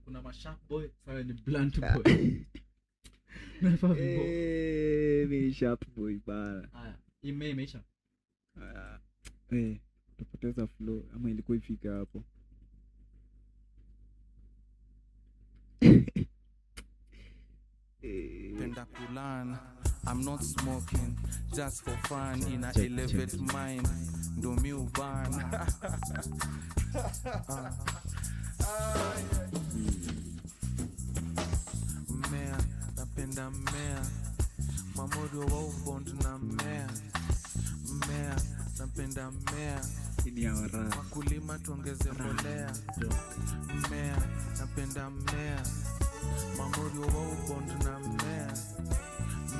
Kuna masharp boy, sawa ni blunt boy. Nafahamu boy. Mimi sharp boy bana. Haya, imeisha. Tupoteza flow ama ilikuwa ifika hapo. Penda kulan, I'm not smoking just for fun, ina elevate mind ndo mi uban. Mmea, napenda mmea, mamodo wa ubond na mmea. Mmea, napenda mmea, wakulima tuongeze mbolea. Mmea, napenda mmea, mamodo wa ubond na mmea.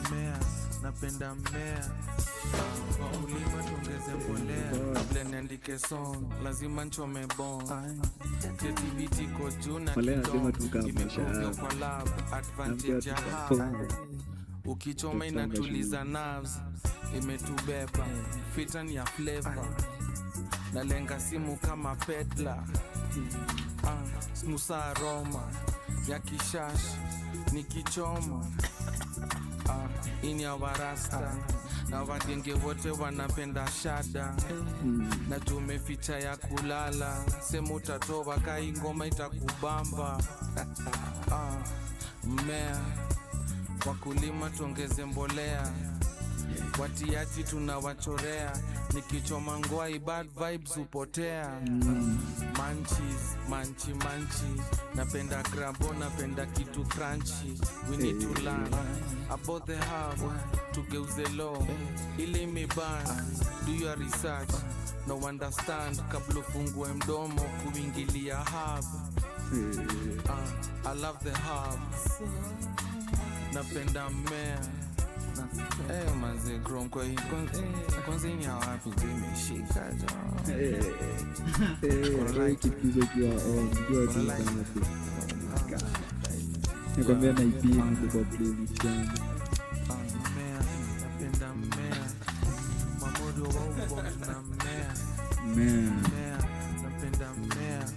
Mmea, napenda mmea wakulima tuongeze mbolea kabla niandike song lazima nchome bon creativity ko juu na imekuvyo kwa lab advantage ya hapa ukichoma inatuliza nerves imetubeba fitan ya flavor nalenga simu kama pedla snusa aroma ya kishash nikichoma ini ya warasta na wadenge wote wanapenda shada na tumeficha ya kulala sema utatoa kai ngoma itakubamba mmea wakulima tuongeze mbolea watiaji tunawachorea nikichoma ngwai bad vibes upotea manchi napenda grabo napenda kitu crunchy we need to learn about the herb tugeuze law ili imebana do your research no understand kabla ufungue mdomo kuingilia herb I love the herbs napenda mmea manze grown kwa hii kwanza ni wapi zimeshika kipizo kiwa nikwambia naipima kwa playlist yangu napenda mmea mamodo wa uko na mmea napenda mmea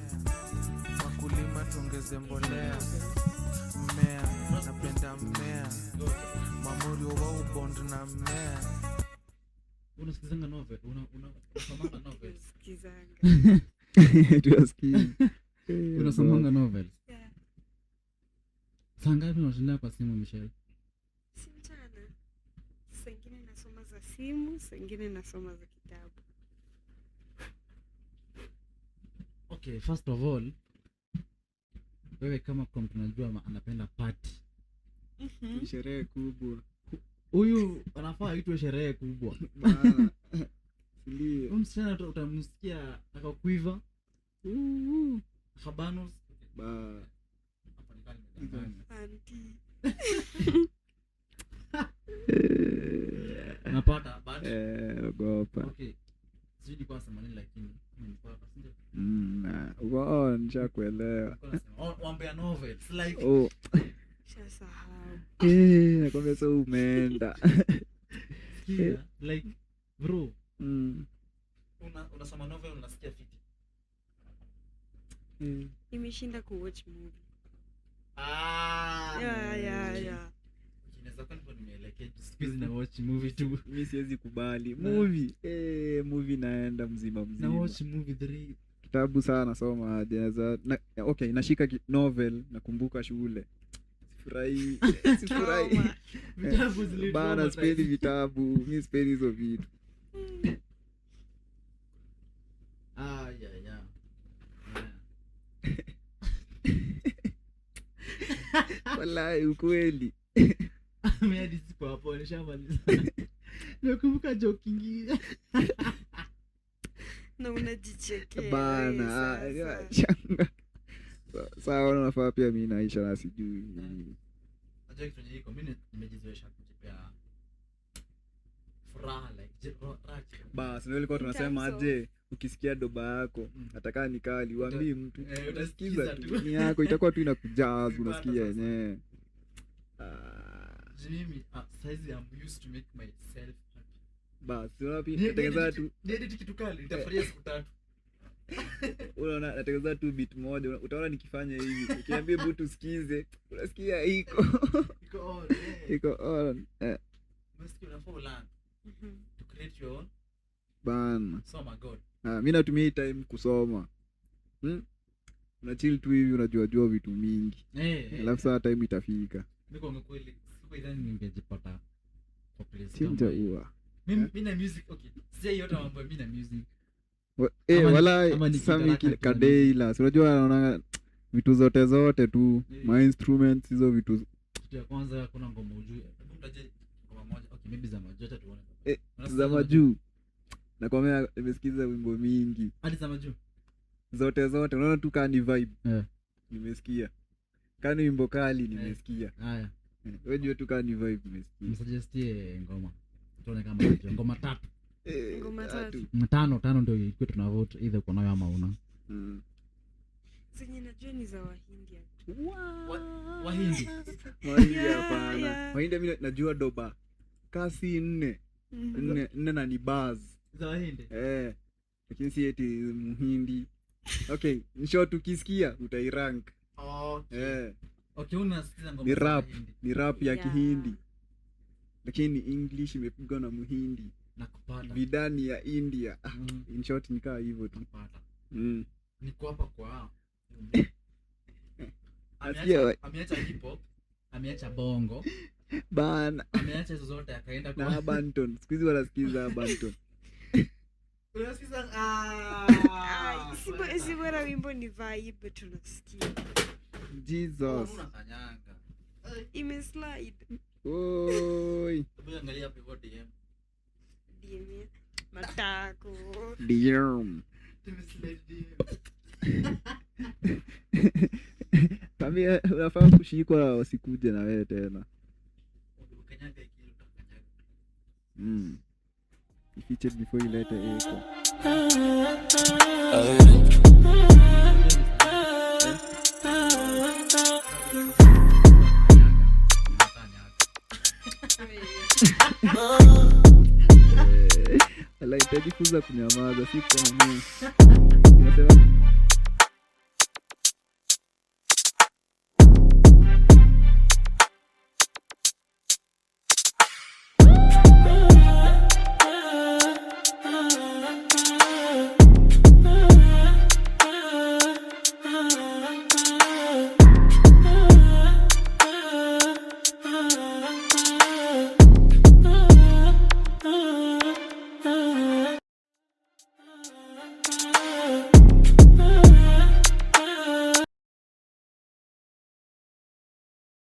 wakulima tuongeze mbolea mmea napenda mmea mamodo wa ubond na mmea unasikizanga novel unasomanga novels Sikizanga. tuasikie unasomanga novels saa ngapi unashinda kwa simu Michelle? Si mchana. Saa ingine nasoma za simu, saa ingine nasoma za kitabu. Okay, first of all wewe kama kwa mtu unajua anapenda party sherehe kubwa huyu anafaa aitwe sherehe kubwa ndio msichana utamsikia akakuiva habanos Auntie. napata but ogopa okay sijui kwa sema nini lakini nimepata sio uko nishakuelewa wambea novels like Shasahau. nakwambia sasa umeenda sikia like bro unasoma novel unasikia fiti Nimeshinda kuwatch movie. Yeah. Inaweza kuwa ndipo nimeelekea siku na watch movie tu. Mimi siwezi kubali movie naenda mzima na watch movie 3 kitabu sana nasoma aje okay nashika novel nakumbuka shule sifurahi vitabu zile bana sipendi vitabu mimi sipendi hizo vitu yeah. wallahi ukweli mimi hadi sipo hapo nishamaliza nakumbuka joke nyingine na unajichekea bana changa sawa unafaa pia mimi naisha na sijui aje kitu nyiko mimi nimejizoesha kujipea furaha like basi ndio ilikuwa tunasema aje ukisikia doba yako atakaa ni kali uambii mtu utasikiza tu ni yako itakuwa tu inakujaza unasikia yenyewe Jimmy size I'm used to make myself happy basi wapi natengeneza tu edit kitu kali nitafurahia siku 3 unaona natengeneza tu beat moja utaona nikifanya hivi ukiambia butu sikize unasikia iko on must unafaa learn to create your own bana soma god mimi natumia time kusoma una chill tu hivi unajua vitu mingi alafu saa time itafika niko kweli siku idhani ningejipata kwa place chinja huwa mimi na music okay sasa yote mambo mimi na music wala sami kadeila unajua naona vitu zote tu my instruments hizo vitu ya kwanza kuna ngoma ujue utaje ngoma moja okay maybe za majote tuone za majuu nakwambia nimesikiza wimbo mingi hadi za majuu zote unaona tu kani vibe nimesikia kani wimbo kali nimesikia haya Wewe jua tu kama ni vibe umesikia. Msuggestie ngoma. Tuone kama ndio ngoma 3. Ngoma 3. 5 ndio iko tuna vote either uko nayo ama una. Zenye najua ni za Wahindi. Wahindi. Wahindi hapana. Wahindi mimi najua doba. Kasi 4. 4 na ni bars. Za Wahindi. Lakini si eti Mhindi. Okay, in short ukisikia utairank. Okay. Okay, unasikiza ngoma. Ni rap ya Kihindi. Lakini English imepigwa na Mhindi. Nakupata. Vidani ya India. In short nikaa hivyo tu. Nakupata. Niko hapa kwa. Ameacha hip hop, ameacha bongo. Bana. Ameacha hizo zote akaenda kwa Banton. Siku hizi wanasikiza Banton. Unasikiza si bora wimbo ni vibe tunasikia. Jesus. Unakanyanga. Imeslide. Oi. Hebu angalia hapo DM. DM. Matako. DM. Kami unafaa kushikwa wasikuje na wewe tena. Ukanyaga ikili utakanyaga. Ifiche before ilete echo. Ala itajifunza kunyamaza si kwa nini. Unasema